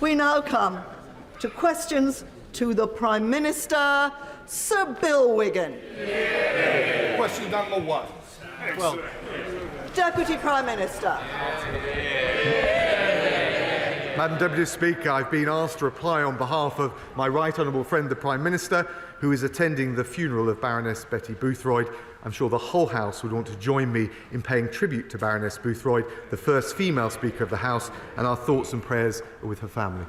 We now come to questions to the Prime Minister, Sir Bill Wiggin. Question number 1. Well, Deputy Prime Minister. Madam Deputy Speaker, I've been asked to reply on behalf of my right honourable friend, the Prime Minister, who is attending the funeral of Baroness Betty Boothroyd. I'm sure the whole House would want to join me in paying tribute to Baroness Boothroyd, the first female Speaker of the House, and our thoughts and prayers are with her family.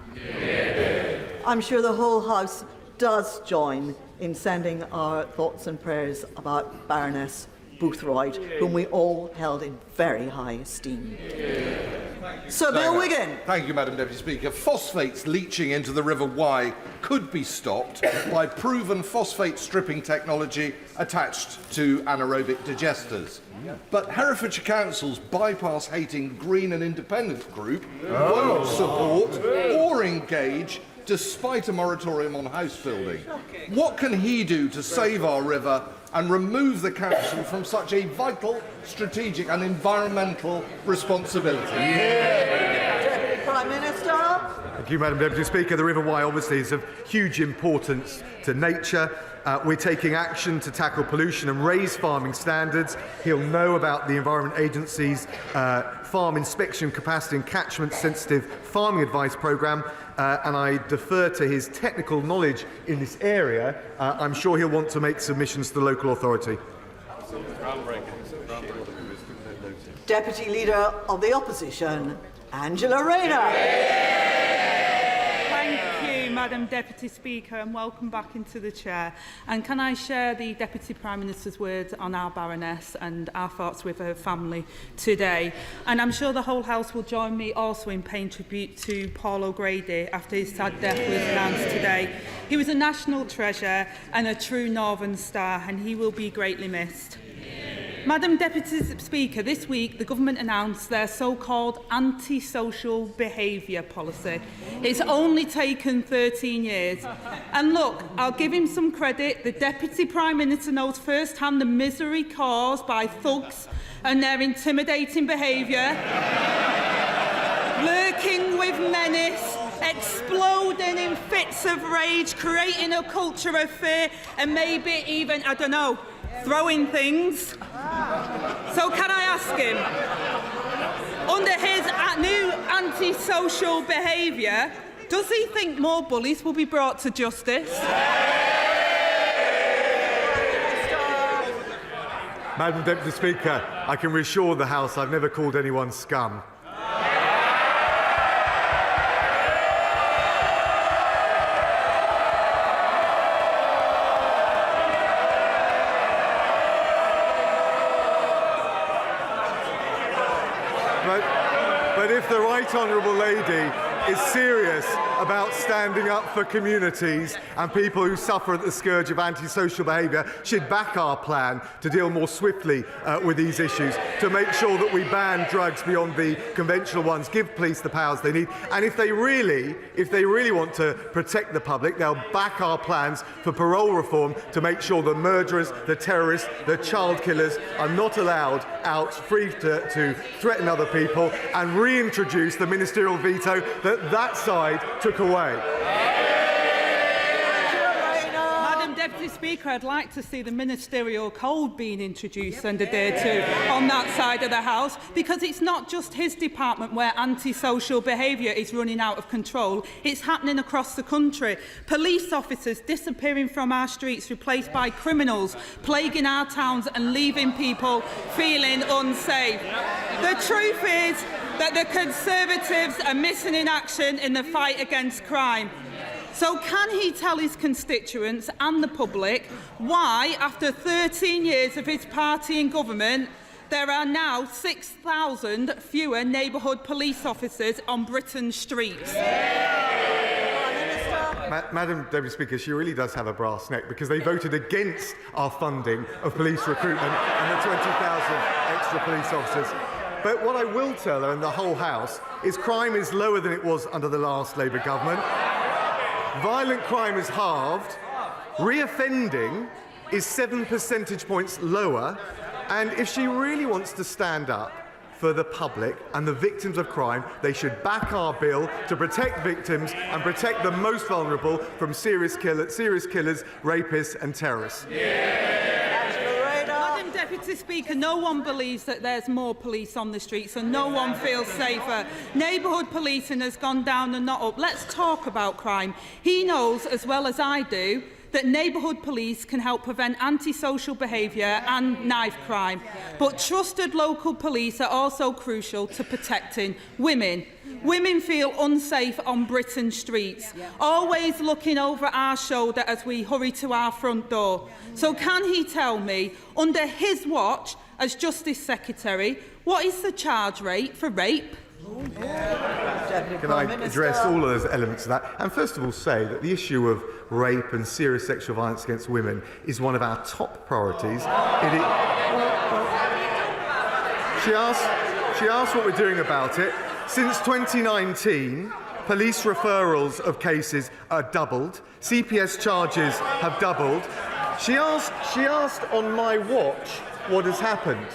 I'm sure the whole House does join in sending our thoughts and prayers about Baroness Boothroyd, whom we all held in very high esteem. Sir Bill Wiggin. Thank you, Madam Deputy Speaker. Phosphates leaching into the River Wye could be stopped by proven phosphate stripping technology attached to anaerobic digesters. But Herefordshire Council's bypass-hating Green and Independent group won't support or engage despite a moratorium on house building. What can he do to save our river and remove the council from such a vital, strategic and environmental responsibility? Deputy Prime Minister. Thank you, Madam Deputy Speaker. The River Wye obviously is of huge importance to nature. We're taking action to tackle pollution and raise farming standards. He'll know about the Environment Agency's farm inspection capacity and catchment-sensitive farming advice programme, and I defer to his technical knowledge in this area. I'm sure he'll want to make submissions to the local authority. Deputy Leader of the Opposition, Angela Rayner. Thank you, Madam Deputy Speaker, and welcome back into the chair. And can I share the Deputy Prime Minister's words on our Baroness and our thoughts with her family today? And I'm sure the whole House will join me also in paying tribute to Paul O'Grady after his sad death was announced today. He was a national treasure and a true Northern star, and he will be greatly missed. Madam Deputy Speaker, this week the government announced their so-called anti-social behaviour policy. It's only taken 13 years. And look, I'll give him some credit. The Deputy Prime Minister knows firsthand the misery caused by thugs and their intimidating behaviour, lurking with menace, exploding in fits of rage, creating a culture of fear, and maybe even, I don't know, throwing things. So can I ask him, under his new anti-social behaviour, does he think more bullies will be brought to justice? Madam Deputy Speaker, I can reassure the House I've never called anyone scum. But if the Right Honourable Lady is serious about standing up for communities and people who suffer at the scourge of antisocial behaviour, she'd back our plan to deal more swiftly with these issues, to make sure that we ban drugs beyond the conventional ones, give police the powers they need, and if they really want to protect the public, they'll back our plans for parole reform to make sure the murderers, the terrorists, the child killers are not allowed out free to threaten other people, and reintroduce the ministerial veto that side took away. Madam Deputy Speaker, I'd like to see the ministerial code being introduced and adhered to on that side of the House, because it's not just his department where antisocial behaviour is running out of control. It's happening across the country. Police officers disappearing from our streets, replaced by criminals, plaguing our towns and leaving people feeling unsafe. The truth is that the Conservatives are missing in action in the fight against crime. So can he tell his constituents and the public why, after 13 years of his party in government, there are now 6,000 fewer neighbourhood police officers on Britain's streets? Madam Deputy Speaker, she really does have a brass neck, because they voted against our funding of police recruitment and the 20,000 extra police officers. But what I will tell her and the whole House is crime is lower than it was under the last Labour government. Violent crime is halved. Reoffending is 7 percentage points lower. And if she really wants to stand up for the public and the victims of crime. They should back our bill to protect victims and protect the most vulnerable from serious killers, rapists and terrorists. Madam Deputy Speaker, no one believes that there's more police on the streets and no one feels safer. Neighbourhood policing has gone down and not up. Let's talk about crime. He knows, as well as I do, that neighbourhood police can help prevent antisocial behaviour and knife crime. But trusted local police are also crucial to protecting women. Women feel unsafe on Britain's streets, always looking over our shoulder as we hurry to our front door. So can he tell me, under his watch as Justice Secretary, what is the charge rate for rape? Can I address all of those elements of that? And first of all say that the issue of rape and serious sexual violence against women is one of our top priorities. She asked what we're doing about it. Since 2019, police referrals of cases are doubled. CPS charges have doubled. She asked on my watch what has happened.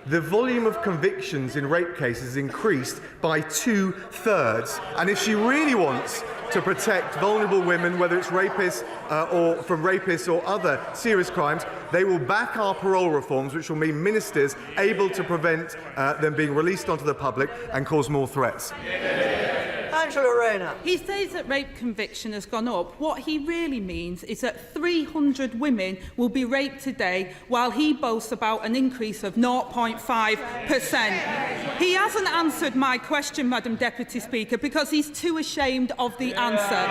The volume of convictions in rape cases increased by 2/3. And if she really wants to protect vulnerable women, whether it's rapists or from rapists or other serious crimes, they will back our parole reforms, which will mean ministers able to prevent them being released onto the public and cause more threats. Angela Rayner. He says that rape conviction has gone up. What he really means is that 300 women will be raped today, while he boasts about an increase of 0.5%. He hasn't answered my question, Madam Deputy Speaker, because he's too ashamed of the answer.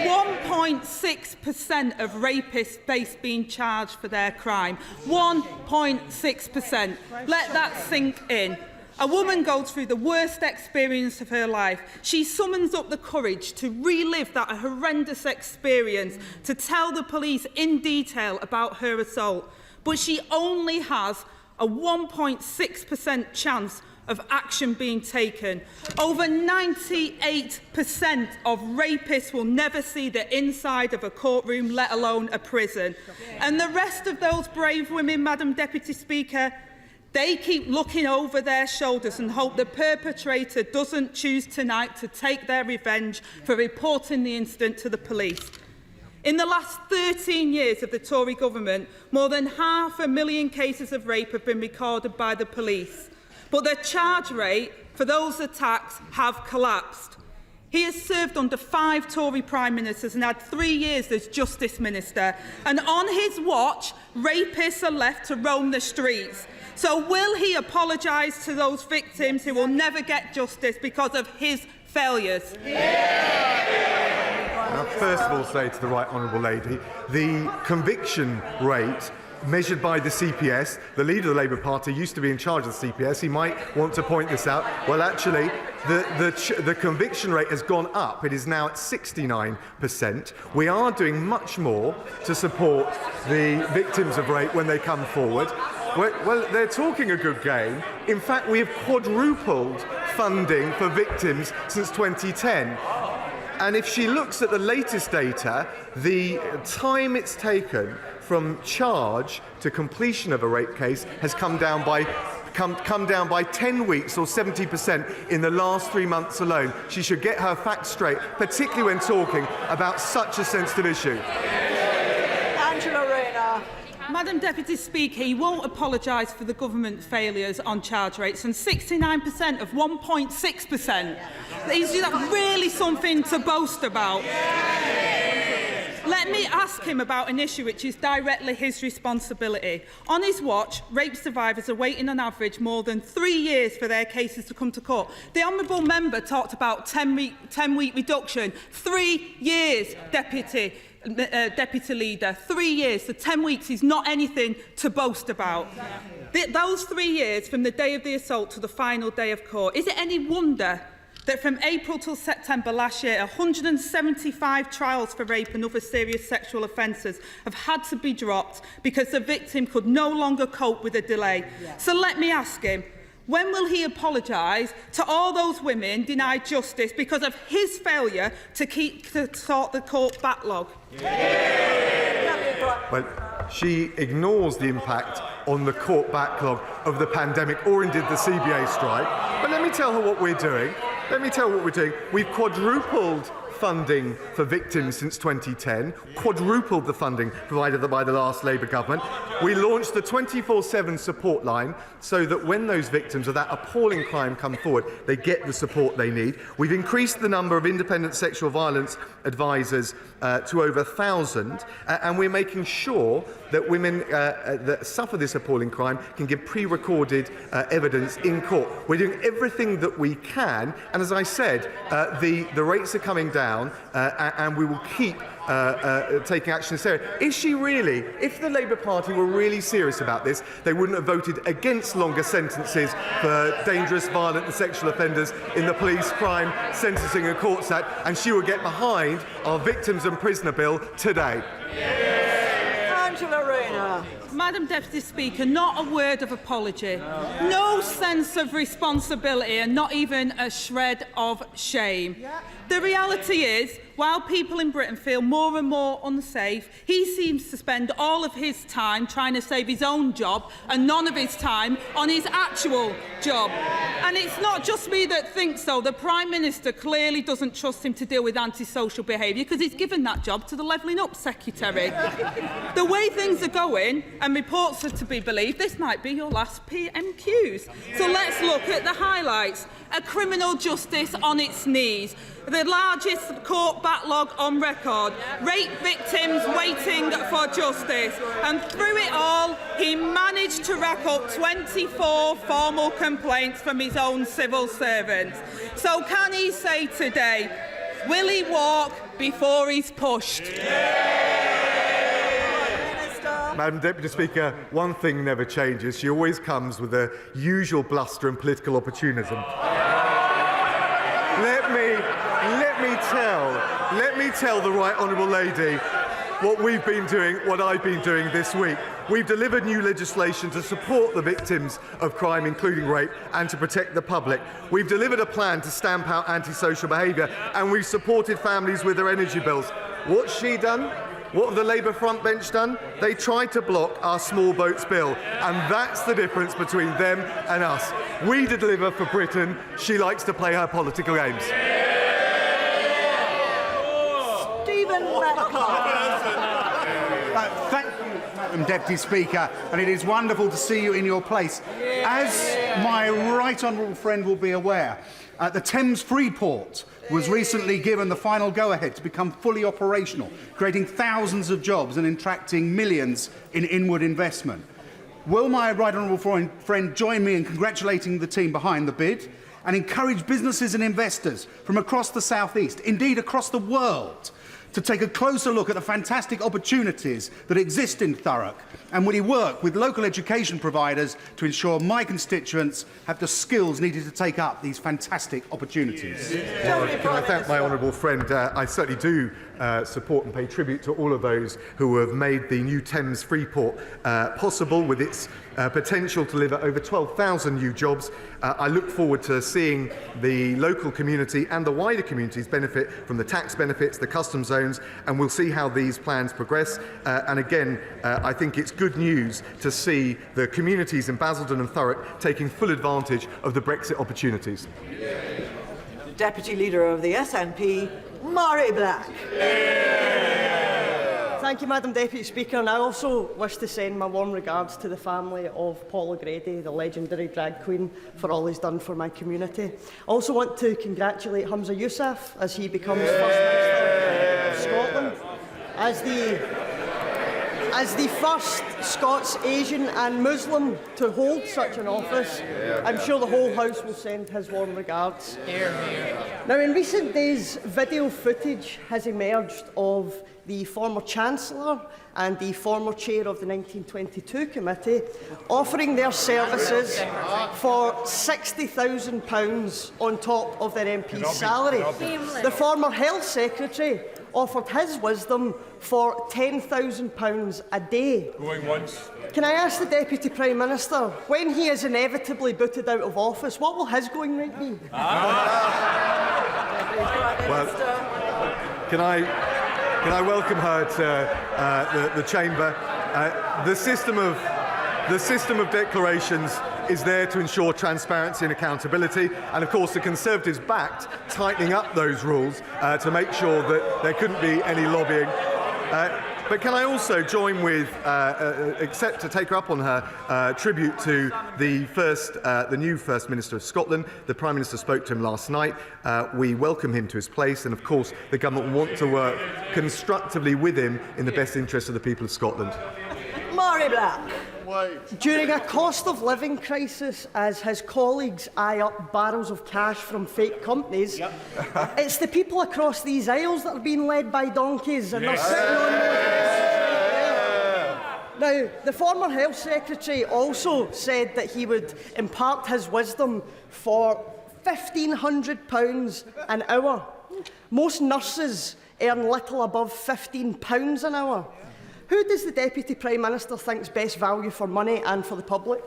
1.6% of rapists face being charged for their crime. 1.6%. Let that sink in. A woman goes through the worst experience of her life. She summons up the courage to relive that horrendous experience, to tell the police in detail about her assault. But she only has a 1.6% chance of action being taken. Over 98% of rapists will never see the inside of a courtroom, let alone a prison. And the rest of those brave women, Madam Deputy Speaker, they keep looking over their shoulders and hope the perpetrator doesn't choose tonight to take their revenge for reporting the incident to the police. In the last 13 years of the Tory government, more than 500,000 cases of rape have been recorded by the police. But the charge rate for those attacks have collapsed. He has served under 5 Tory Prime Ministers and had 3 years as Justice Minister. And on his watch, rapists are left to roam the streets. So will he apologise to those victims who will never get justice because of his failures? I'll first of all say to the Right Honourable Lady, the conviction rate measured by the CPS, the leader of the Labour Party used to be in charge of the CPS, he might want to point this out. Well, actually, the conviction rate has gone up. It is now at 69%. We are doing much more to support the victims of rape when they come forward. Well, they're talking a good game. In fact, we have quadrupled funding for victims since 2010. And if she looks at the latest data, the time it's taken from charge to completion of a rape case has come down by 10 weeks or 70% in the last 3 months alone. She should get her facts straight, particularly when talking about such a sensitive issue. Angela Rayner. Madam Deputy Speaker, he won't apologise for the government failures on charge rates, and 69% of 1.6%. Is that really something to boast about? Let me ask him about an issue which is directly his responsibility. On his watch, rape survivors are waiting on average more than 3 years for their cases to come to court. The Honourable Member talked about 10-week reduction. 3 years, Deputy Leader. 3 years, so 10 weeks is not anything to boast about. Those 3 years from the day of the assault to the final day of court, is it any wonder that from April till September last year, 175 trials for rape and other serious sexual offences have had to be dropped because the victim could no longer cope with the delay? So let me ask him, when will he apologise to all those women denied justice because of his failure to sort the court backlog? Well, she ignores the impact on the court backlog of the pandemic or indeed the CBA strike. But let me tell her what we're doing. We've quadrupled funding for victims since 2010, quadrupled the funding provided by the last Labour government. We launched the 24/7 support line so that when those victims of that appalling crime come forward, they get the support they need. We've increased the number of independent sexual violence advisors to over 1,000, and we're making sure that women that suffer this appalling crime can give pre-recorded evidence in court. We're doing everything that we can, and as I said, the rates are coming down, and we will keep taking action in this area. Is she really? If the Labour Party were really serious about this, they wouldn't have voted against longer sentences for dangerous, violent and sexual offenders in the Police Crime Sentencing and Courts Act, and she will get behind our Victims and Prisoner Bill today. Angela Rayner. Madam Deputy Speaker, not a word of apology, no sense of responsibility and not even a shred of shame. The reality is, while people in Britain feel more and more unsafe, he seems to spend all of his time trying to save his own job and none of his time on his actual job. And it's not just me that thinks so. The Prime Minister clearly doesn't trust him to deal with antisocial behaviour because he's given that job to the Levelling Up Secretary. The way things are going, and reports are to be believed, this might be your last PMQs. So let's look at the highlights. A criminal justice on its knees, the largest court backlog on record, rape victims waiting for justice, and through it all he managed to rack up 24 formal complaints from his own civil servants. So can he say today, will he walk before he's pushed? Madam Deputy Speaker, one thing never changes. She always comes with the usual bluster and political opportunism. Let me tell the Right Honourable Lady what we've been doing, what I've been doing this week. We've delivered new legislation to support the victims of crime, including rape, and to protect the public. We've delivered a plan to stamp out antisocial behaviour, and we've supported families with their energy bills. What's she done? What have the Labour front bench done? They tried to block our small boats bill, and that's the difference between them and us. We deliver for Britain. She likes to play her political games. Thank you, Madam Deputy Speaker, and it is wonderful to see you in your place. As my right honourable friend will be aware, the Thames Freeport was recently given the final go-ahead to become fully operational, creating thousands of jobs and attracting millions in inward investment. Will my right honourable friend join me in congratulating the team behind the bid and encourage businesses and investors from across the South East, indeed across the world, to take a closer look at the fantastic opportunities that exist in Thurrock? And will he work with local education providers to ensure my constituents have the skills needed to take up these fantastic opportunities? Well, can I thank my honourable friend? I certainly do support and pay tribute to all of those who have made the new Thames Freeport possible, with its potential to deliver over 12,000 new jobs. I look forward to seeing the local community and the wider communities benefit from the tax benefits, the customs zones, and we'll see how these plans progress. And again, I think it's good news to see the communities in Basildon and Thurrock taking full advantage of the Brexit opportunities. Deputy Leader of the SNP, Murray Black. Thank you, Madam Deputy Speaker, and I also wish to send my warm regards to the family of Paul O'Grady, the legendary drag queen, for all he's done for my community. I also want to congratulate Humza Yousaf as he becomes First Minister of Scotland. As the first Scots, Asian and Muslim to hold such an office, I'm sure the whole House will send his warm regards. Now, in recent days, video footage has emerged of the former Chancellor and the former chair of the 1922 committee offering their services for £60,000 on top of their MP's salary. The former Health Secretary offered his wisdom for £10,000 a day. Going once. Can I ask the Deputy Prime Minister, when he is inevitably booted out of office, what will his going rate be? Well, can I welcome her to the chamber? The system of The system of declarations is there to ensure transparency and accountability, and of course the Conservatives backed tightening up those rules to make sure that there couldn't be any lobbying. But can I also join with, except to take her up on her tribute to the new First Minister of Scotland. The Prime Minister spoke to him last night. We welcome him to his place, and of course the government will want to work constructively with him in the best interest of the people of Scotland. Murray Black. During a cost of living crisis, as his colleagues eye up barrels of cash from fake companies, it's the people across these aisles that are being led by donkeys, and they're sitting on those. Now, the former Health Secretary also said that he would impart his wisdom for £1,500 an hour. Most nurses earn little above £15 an hour. Who does the Deputy Prime Minister think is best value for money and for the public?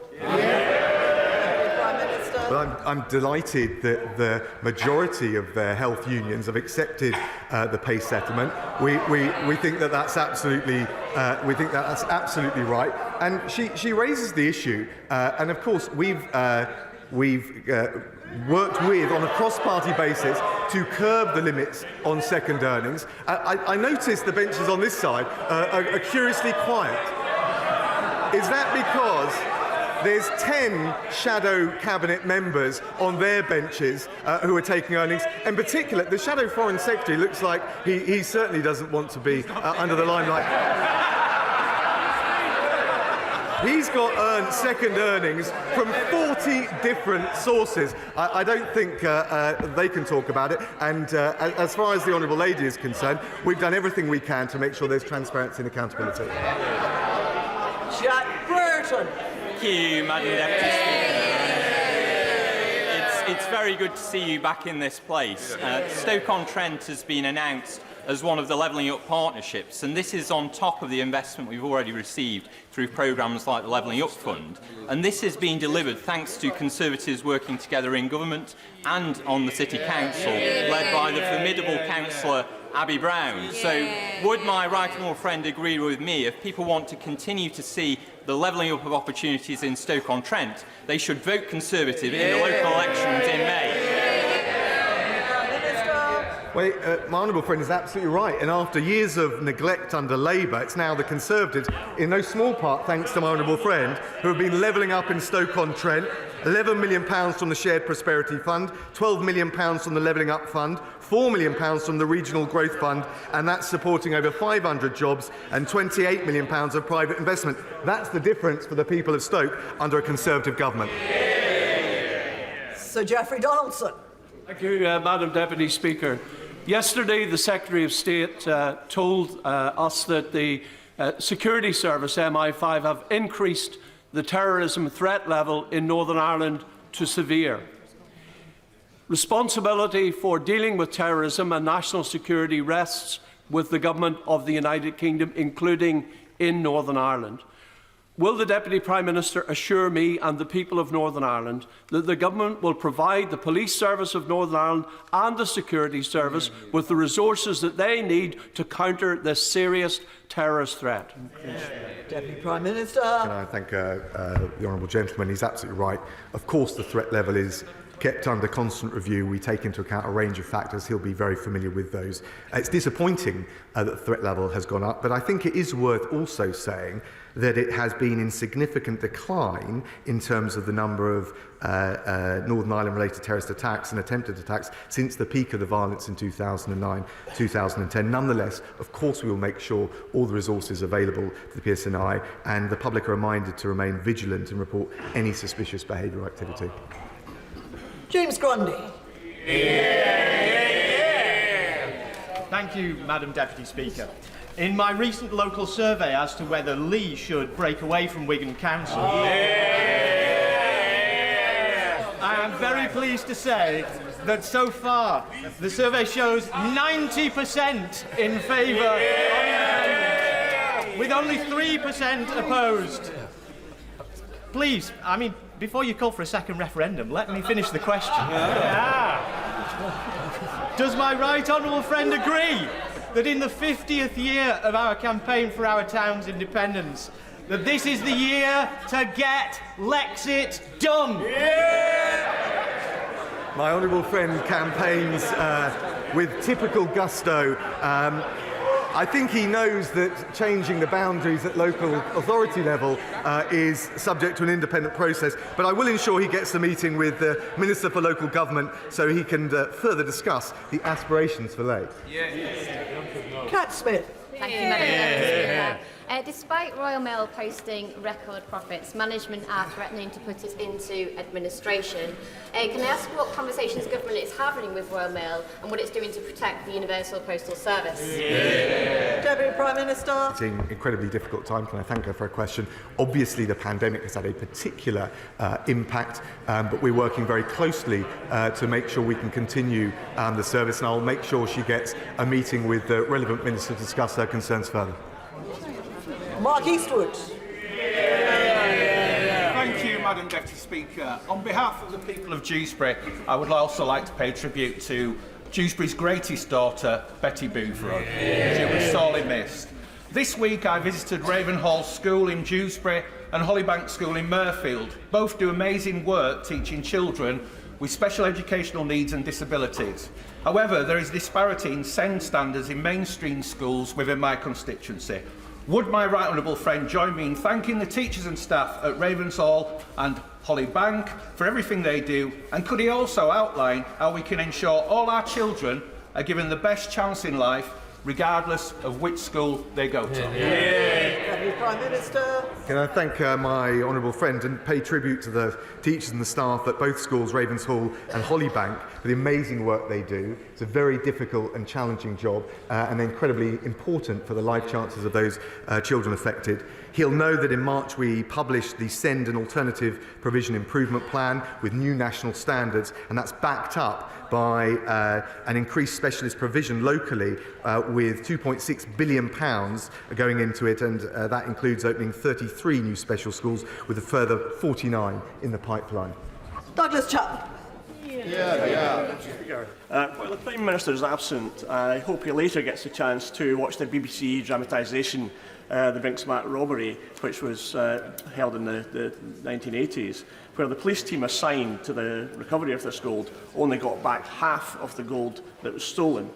Well, I'm delighted that the majority of the health unions have accepted the pay settlement. We think that that's absolutely right. And she raises the issue, and of course we've worked with on a cross-party basis to curb the limits on second earnings. I noticed the benches on this side are curiously quiet. Is that because there's 10 shadow cabinet members on their benches who are taking earnings? In particular, the shadow foreign secretary looks like he certainly doesn't want to be under the limelight. He's got earned second earnings from 40 different sources. I don't think they can talk about it. And as far as the Honourable Lady is concerned, we've done everything we can to make sure there's transparency and accountability. Jack Burton. Thank you, Madam Deputy Speaker. It's very good to see you back in this place. Stoke-on-Trent has been announced as one of the Levelling Up partnerships, and this is on top of the investment we've already received through programmes like the Levelling Up Fund. And this is being delivered thanks to Conservatives working together in government and on the City Council, led by the formidable councillor Abby Brown. So would my right honourable friend agree with me, if people want to continue to see the levelling up of opportunities in Stoke-on-Trent, they should vote Conservative in the local elections in May? Well, my honourable friend is absolutely right. And after years of neglect under Labour, it's now the Conservatives, in no small part thanks to my honourable friend, who have been levelling up in Stoke-on-Trent. £11 million from the Shared Prosperity Fund, £12 million from the Levelling Up Fund, £4 million from the Regional Growth Fund, and that's supporting over 500 jobs and £28 million of private investment. That's the difference for the people of Stoke under a Conservative government. Sir Geoffrey Donaldson. Thank you, Madam Deputy Speaker. Yesterday, the Secretary of State told us that the Security Service, MI5, have increased the terrorism threat level in Northern Ireland to severe. Responsibility for dealing with terrorism and national security rests with the Government of the United Kingdom, including in Northern Ireland. Will the Deputy Prime Minister assure me and the people of Northern Ireland that the Government will provide the Police Service of Northern Ireland and the Security Service with the resources that they need to counter this serious terrorist threat? Deputy Prime Minister. Can I thank the honourable gentleman? He's absolutely right. Of course, the threat level is kept under constant review. We take into account a range of factors. He'll be very familiar with those. It's disappointing that the threat level has gone up, but I think it is worth also saying that it has been in significant decline in terms of the number of Northern Ireland-related terrorist attacks and attempted attacks since the peak of the violence in 2009, 2010. Nonetheless, of course, we will make sure all the resources available to the PSNI and the public are reminded to remain vigilant and report any suspicious behaviour or activity. James Grundy. Thank you, Madam Deputy Speaker. In my recent local survey as to whether Lee should break away from Wigan Council, I am very pleased to say that so far the survey shows 90% in favour, with only 3% opposed. Please, before you call for a second referendum, let me finish the question. Does my right honourable friend agree that in the 50th year of our campaign for our town's independence, that this is the year to get Lexit done. My honourable friend campaigns with typical gusto. I think he knows that changing the boundaries at local authority level is subject to an independent process, but I will ensure he gets a meeting with the Minister for Local Government so he can further discuss the aspirations for Lake. Cat Smith. Thank you, Madam Speaker. Despite Royal Mail posting record profits, management are threatening to put it into administration. Can I ask what conversations government is having with Royal Mail and what it's doing to protect the Universal Postal Service? Deputy Prime Minister. It's an incredibly difficult time. Can I thank her for a question? Obviously, the pandemic has had a particular impact, but we're working very closely to make sure we can continue the service, and I'll make sure she gets a meeting with the relevant minister to discuss her concerns further. Mark Eastwood. Thank you, Madam Deputy Speaker. On behalf of the people of Dewsbury, I would also like to pay tribute to Dewsbury's greatest daughter, Betty Boothroyd. She was sorely missed. This week I visited Ravenhall School in Dewsbury and Hollybank School in Mirfield. Both do amazing work teaching children with special educational needs and disabilities. However, there is disparity in SEND standards in mainstream schools within my constituency. Would my right honourable friend join me in thanking the teachers and staff at Ravensall and Hollybank for everything they do, and could he also outline how we can ensure all our children are given the best chance in life regardless of which school they go to? Deputy Prime Minister. Can I thank my honourable friend and pay tribute to the teachers and the staff at both schools, Ravensall and Hollybank, for the amazing work they do. It's a very difficult and challenging job and incredibly important for the life chances of those children affected. He'll know that in March we published the SEND and Alternative Provision Improvement Plan with new national standards, and that's backed up by an increased specialist provision locally with £2.6 billion going into it, and that includes opening 33 new special schools with a further 49 in the pipeline. Douglas Chapman. While the Prime Minister is absent, I hope he later gets a chance to watch the BBC dramatisation the Brinksmat robbery, which was held in the 1980s, where the police team assigned to the recovery of this gold only got back half of the gold that was stolen.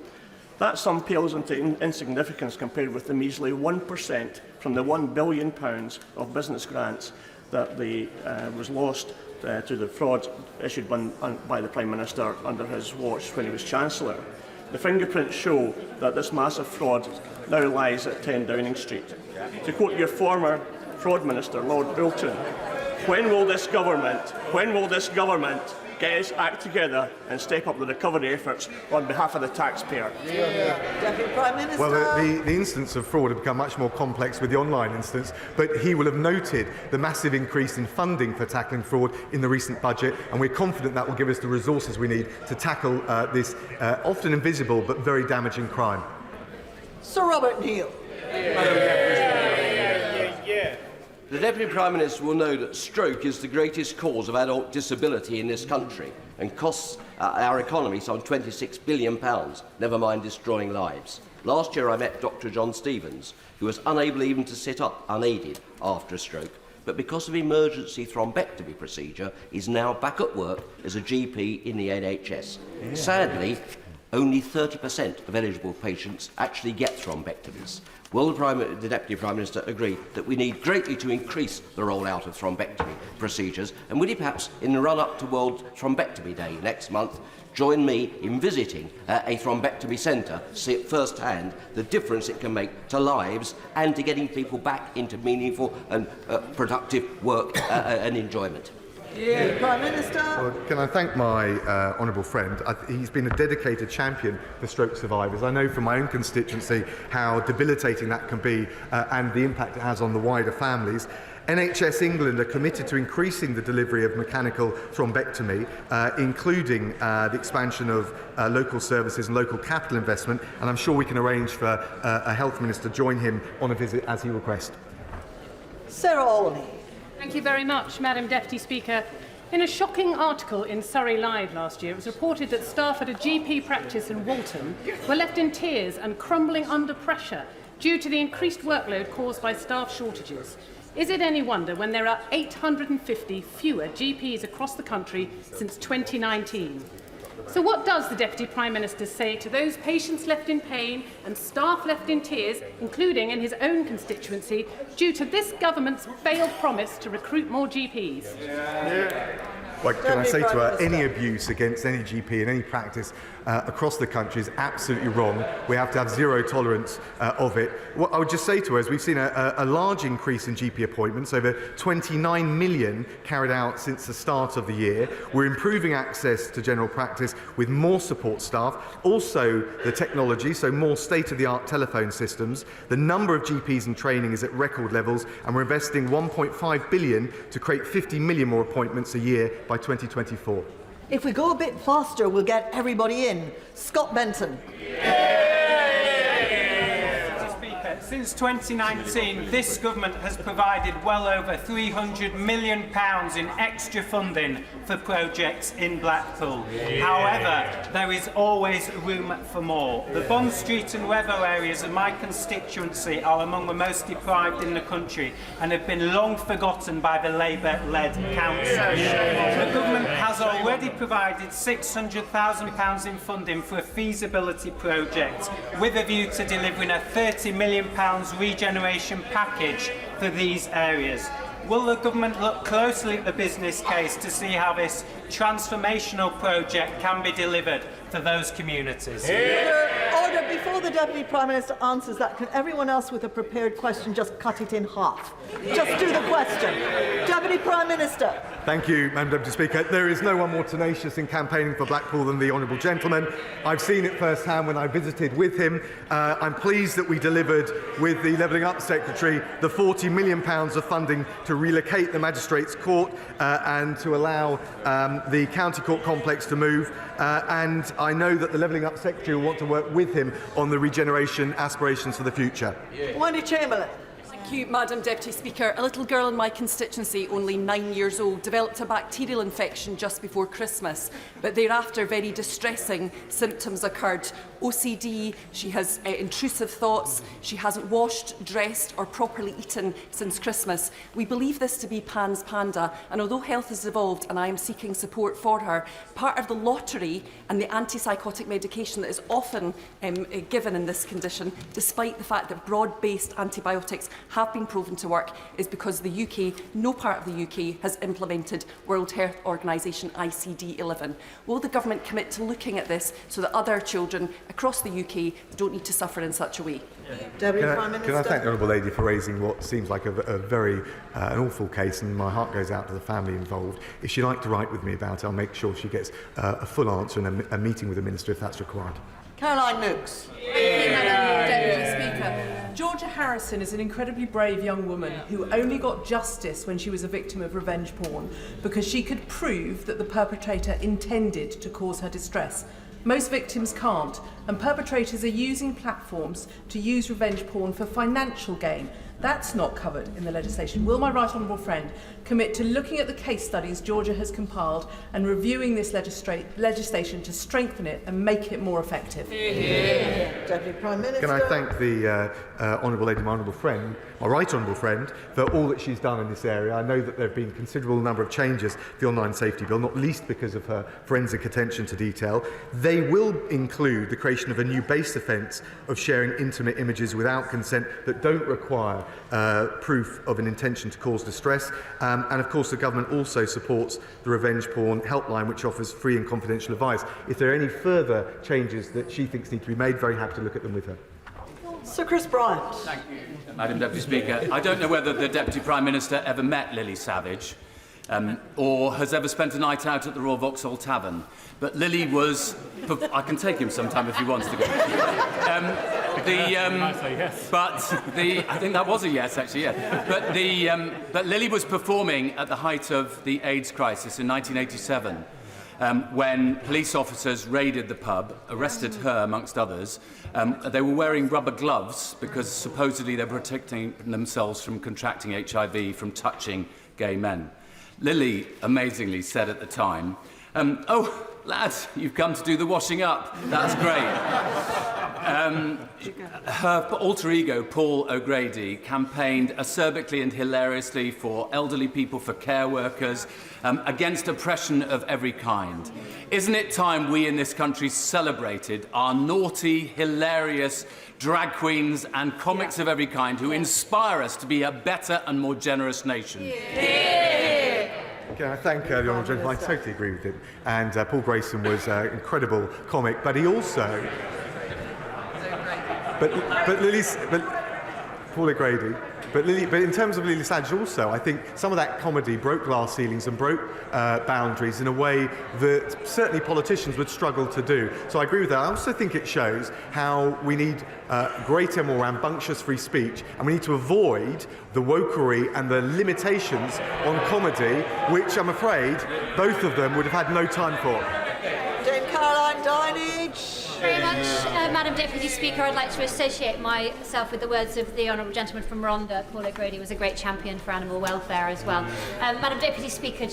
That sum pales into insignificance compared with the measly 1% from the £1 billion of business grants that was lost to the fraud issued by the Prime Minister under his watch when he was Chancellor. The fingerprints show that this massive fraud now lies at 10 Downing Street. To quote your former fraud minister, Lord Bolton, when will this government get its act together and step up the recovery efforts on behalf of the taxpayer? Deputy Prime Minister. Well, the instance of fraud had become much more complex with the online instance, but he will have noted the massive increase in funding for tackling fraud in the recent budget, and we're confident that will give us the resources we need to tackle this often invisible but very damaging crime. Sir Robert Neal. The Deputy Prime Minister will know that stroke is the greatest cause of adult disability in this country and costs our economy some £26 billion, never mind destroying lives. Last year I met Dr John Stevens, who was unable even to sit up unaided after a stroke, but because of emergency thrombectomy procedure is now back at work as a GP in the NHS. Sadly, only 30% of eligible patients actually get thrombectomies. Will the Deputy Prime Minister agree that we need greatly to increase the rollout of thrombectomy procedures, and would he perhaps, in the run-up to World Thrombectomy Day next month, join me in visiting a thrombectomy centre to see at first hand the difference it can make to lives and to getting people back into meaningful and productive work and enjoyment? Prime Minister. Well, can I thank my honourable friend? He's been a dedicated champion for stroke survivors. I know from my own constituency how debilitating that can be and the impact it has on the wider families. NHS England are committed to increasing the delivery of mechanical thrombectomy, including the expansion of local services and local capital investment, and I'm sure we can arrange for a health minister to join him on a visit as he requests. Sarah Olney. Thank you very much, Madam Deputy Speaker. In a shocking article in Surrey Live last year, it was reported that staff at a GP practice in Walton were left in tears and crumbling under pressure due to the increased workload caused by staff shortages. Is it any wonder when there are 850 fewer GPs across the country since 2019? So what does the Deputy Prime Minister say to those patients left in pain and staff left in tears, including in his own constituency, due to this government's failed promise to recruit more GPs? Well, can I say to her, any abuse against any GP in any practice across the country is absolutely wrong. We have to have zero tolerance of it. What I would just say to her is we've seen a large increase in GP appointments, over 29 million carried out since the start of the year. We're improving access to general practice with more support staff, also the technology, so more state-of-the-art telephone systems. The number of GPs in training is at record levels, and we're investing 1.5 billion to create 50 million more appointments a year by 2024. If we go a bit faster, we'll get everybody in. Scott Benton. Since 2019, this government has provided well over £300 million in extra funding for projects in Blackpool. However, there is always room for more. The Bond Street and Revel areas of my constituency are among the most deprived in the country and have been long forgotten by the Labour-led council. The government has already provided £600,000 in funding for a feasibility project with a view to delivering a £30 million regeneration package for these areas. Will the government look closely at the business case to see how this transformational project can be delivered for those communities? Order, before the Deputy Prime Minister answers that, can everyone else with a prepared question just cut it in half? Just do the question. Deputy Prime Minister. Thank you, Madam Deputy Speaker. There is no one more tenacious in campaigning for Blackpool than the Honourable Gentleman. I've seen it firsthand when I visited with him. I'm pleased that we delivered with the Levelling Up Secretary the £40 million of funding to relocate the Magistrates' Court and to allow the County Court complex to move. And I know that the Levelling Up Secretary will want to work with him on the regeneration aspirations for the future. Wendy Chamberlain. Thank you, Madam Deputy Speaker. A little girl in my constituency, only 9 years old, developed a bacterial infection just before Christmas, but thereafter very distressing symptoms occurred. OCD, she has intrusive thoughts, she hasn't washed, dressed or properly eaten since Christmas. We believe this to be Pan's Panda, and although health has evolved and I am seeking support for her, part of the lottery and the antipsychotic medication that is often given in this condition, despite the fact that broad-based antibiotics have been proven to work, is because the UK, no part of the UK, has implemented World Health Organisation ICD-11. Will the government commit to looking at this so that other children across the UK don't need to suffer in such a way? Deputy Prime Minister. Can I thank the Honourable Lady for raising what seems like a very an awful case, and my heart goes out to the family involved. If she'd like to write with me about it, I'll make sure she gets a full answer and a meeting with the Minister if that's required. Caroline Nooks. Thank you, Madam Deputy Speaker. Georgia Harrison is an incredibly brave young woman who only got justice when she was a victim of revenge porn because she could prove that the perpetrator intended to cause her distress. Most victims can't, and perpetrators are using platforms to use revenge porn for financial gain. That's not covered in the legislation. Will my right honourable friend commit to looking at the case studies Georgia has compiled and reviewing this legislation to strengthen it and make it more effective? Deputy Prime Minister. Can I thank the Honourable Lady, my honourable friend, my right honourable friend, for all that she's done in this area. I know that there have been a considerable number of changes to the Online Safety Bill, not least because of her forensic attention to detail. They will include the creation of a new base offence of sharing intimate images without consent that don't require proof of an intention to cause distress. And of course the government also supports the Revenge Porn Helpline, which offers free and confidential advice. If there are any further changes that she thinks need to be made, very happy to look at them with her. Sir Chris Bryant. Thank you, Madam Deputy Speaker. I don't know whether the Deputy Prime Minister ever met Lily Savage or has ever spent a night out at the Royal Vauxhall Tavern, but Lily was... I can take him sometime if he wants to go. I think that was a yes, actually, yeah. But Lily was performing at the height of the AIDS crisis in 1987. When police officers raided the pub, arrested her amongst others. They were wearing rubber gloves because supposedly they were protecting themselves from contracting HIV from touching gay men. Lily amazingly said at the time, "Oh, lads, you've come to do the washing up. That's great." Her alter ego, Paul O'Grady, campaigned acerbically and hilariously for elderly people, for care workers, against oppression of every kind. Isn't it time we in this country celebrated our naughty, hilarious drag queens and comics of every kind who inspire us to be a better and more generous nation? Can I thank the honourable gentleman? I totally agree with him. And Paul Grayson was an incredible comic, but he also... But Paul O'Grady. But in terms of Lily Savage also, I think some of that comedy broke glass ceilings and broke boundaries in a way that certainly politicians would struggle to do. So I agree with that. I also think it shows how we need greater, more rambunctious free speech, and we need to avoid the wokery and the limitations on comedy, which I'm afraid both of them would have had no time for. Dame Caroline Dinage. Very much, Madam Deputy Speaker. I'd like to associate myself with the words of the honourable gentleman from Rhondda. Paul O'Grady was a great champion for animal welfare as well. Madam Deputy Speaker,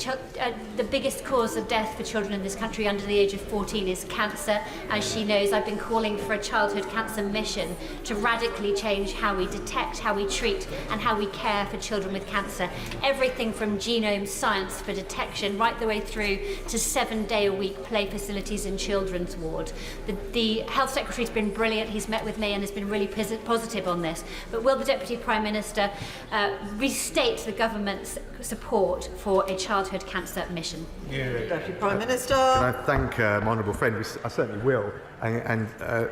the biggest cause of death for children in this country under the age of 14 is cancer. As she knows, I've been calling for a childhood cancer mission to radically change how we detect, how we treat and how we care for children with cancer. Everything from genome science for detection right the way through to 7-day-a-week play facilities in children's ward. The Health Secretary's been brilliant. He's met with me and has been really positive on this. But will the Deputy Prime Minister restate the government's support for a childhood cancer mission? Deputy Prime Minister. Can I thank my honourable friend? I certainly will. And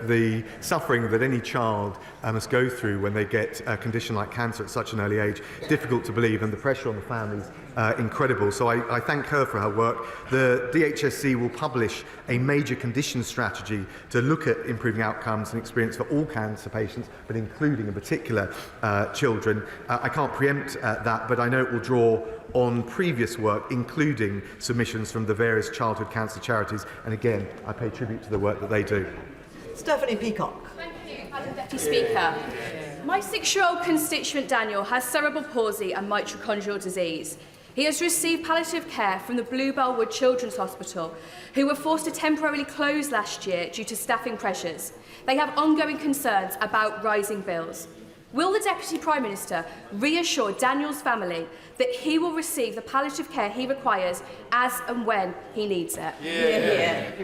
the suffering that any child must go through when they get a condition like cancer at such an early age, difficult to believe, and the pressure on the families, incredible. So I thank her for her work. The DHSC will publish a major condition strategy to look at improving outcomes and experience for all cancer patients, but including in particular children. I can't preempt that, but I know it will draw on previous work, including submissions from the various childhood cancer charities. And again, I pay tribute to the work that they do. Stephanie Peacock. Thank you, Madam Deputy Speaker. My 6-year-old constituent Daniel has cerebral palsy and mitochondrial disease. He has received palliative care from the Bluebell Wood Children's Hospital, who were forced to temporarily close last year due to staffing pressures. They have ongoing concerns about rising bills. Will the Deputy Prime Minister reassure Daniel's family that he will receive the palliative care he requires as and when he needs it?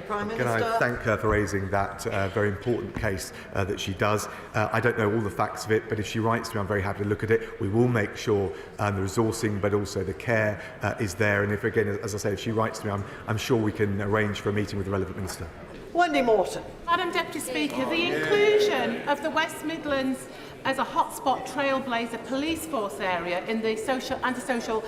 Prime Minister. Can I thank her for raising that very important case that she does? I don't know all the facts of it, but if she writes to me, I'm very happy to look at it. We will make sure the resourcing, but also the care is there. And if, again, as I say, if she writes to me, I'm sure we can arrange for a meeting with the relevant minister. Wendy Morton. Madam Deputy Speaker, the inclusion of the West Midlands as a hotspot trailblazer police force area in the antisocial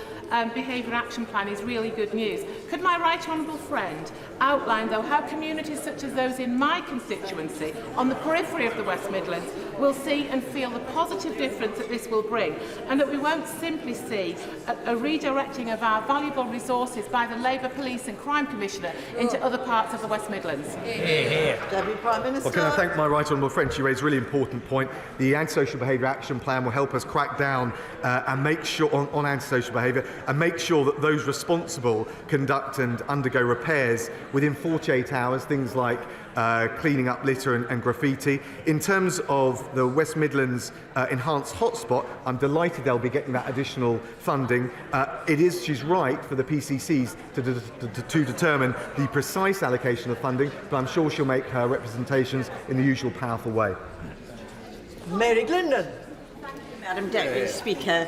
behaviour action plan is really good news. Could my right honourable friend outline, though, how communities such as those in my constituency on the periphery of the West Midlands will see and feel the positive difference that this will bring, and that we won't simply see a redirecting of our valuable resources by the Labour Police and Crime Commissioner into other parts of the West Midlands? Deputy Prime Minister. Well, can I thank my right honourable friend? She raised a really important point. The antisocial behaviour action plan will help us crack down and make sure on antisocial behaviour and make sure that those responsible conduct and undergo repairs within 48 hours, things like cleaning up litter and graffiti. In terms of the West Midlands enhanced hotspot, I'm delighted they'll be getting that additional funding. She's right for the PCCs to determine the precise allocation of funding, but I'm sure she'll make her representations in the usual powerful way. Mary Glendon. Madam Deputy Speaker.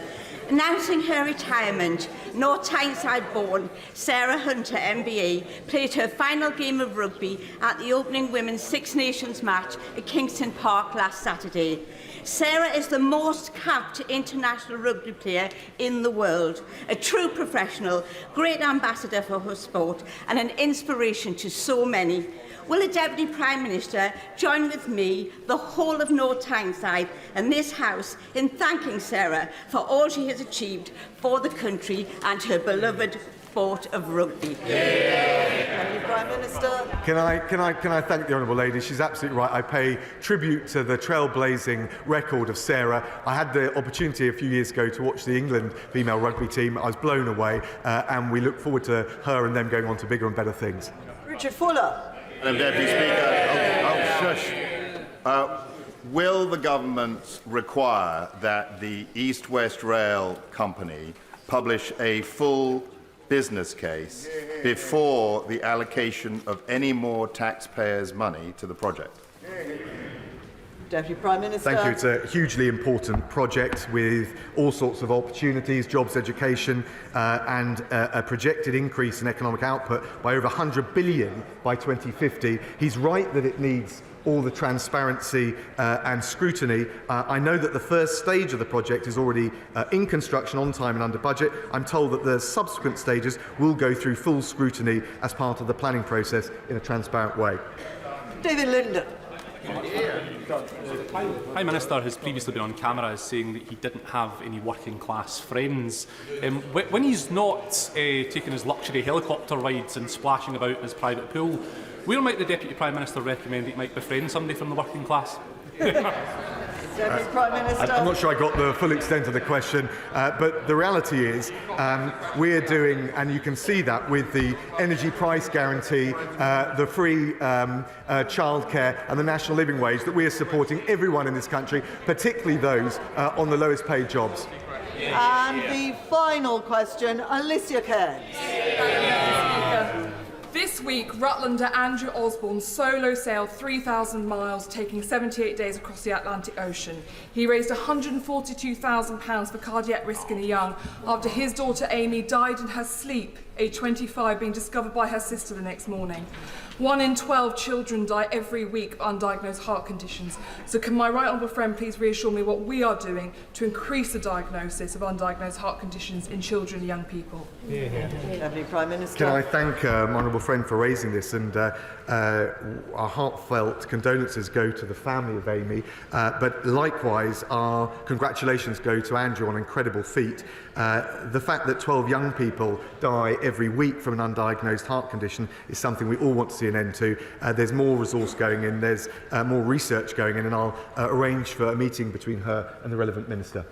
Announcing her retirement, North Tyneside-born Sarah Hunter MBE played her final game of rugby at the opening Women's Six Nations match at Kingston Park last Saturday. Sarah is the most capped international rugby player in the world, a true professional, great ambassador for her sport and an inspiration to so many. Will the Deputy Prime Minister join with me, the whole of North Tyneside and this House in thanking Sarah for all she has achieved for the country and her beloved sport of rugby? Deputy Prime Minister. Can I thank the honourable lady? She's absolutely right. I pay tribute to the trailblazing record of Sarah. I had the opportunity a few years ago to watch the England female rugby team. I was blown away, and we look forward to her and them going on to bigger and better things. Richard Fuller. Madam Deputy Speaker, shush. Will the government require that the East West Rail Company publish a full business case before the allocation of any more taxpayers' money to the project? Deputy Prime Minister. Thank you. It's a hugely important project with all sorts of opportunities, jobs, education, and a projected increase in economic output by over 100 billion by 2050. He's right that it needs all the transparency and scrutiny. I know that the first stage of the project is already in construction, on time and under budget. I'm told that the subsequent stages will go through full scrutiny as part of the planning process in a transparent way. David Linden. The Prime Minister has previously been on camera as saying that he didn't have any working class friends. When he's not taking his luxury helicopter rides and splashing about in his private pool, where might the Deputy Prime Minister recommend that he might befriend somebody from the working class? Deputy Prime Minister. I'm not sure I got the full extent of the question, but the reality is we're doing, and you can see that with the energy price guarantee, the free childcare and the national living wage, that we are supporting everyone in this country, particularly those on the lowest paid jobs. And the final question, Alicia Cairns. This week, Rutlander Andrew Osborne solo sailed 3,000 miles, taking 78 days across the Atlantic Ocean. He raised £142,000 for cardiac risk in the young after his daughter Amy died in her sleep, age 25, being discovered by her sister the next morning. 1 in 12 children die every week of undiagnosed heart conditions. So can my right honourable friend please reassure me what we are doing to increase the diagnosis of undiagnosed heart conditions in children and young people? Deputy Prime Minister. Can I thank my honourable friend for raising this, and our heartfelt condolences go to the family of Amy, but likewise our congratulations go to Andrew on an incredible feat. The fact that 12 young people die every week from an undiagnosed heart condition is something we all want to see an end to. There's more resource going in, there's more research going in, and I'll arrange for a meeting between her and the relevant minister.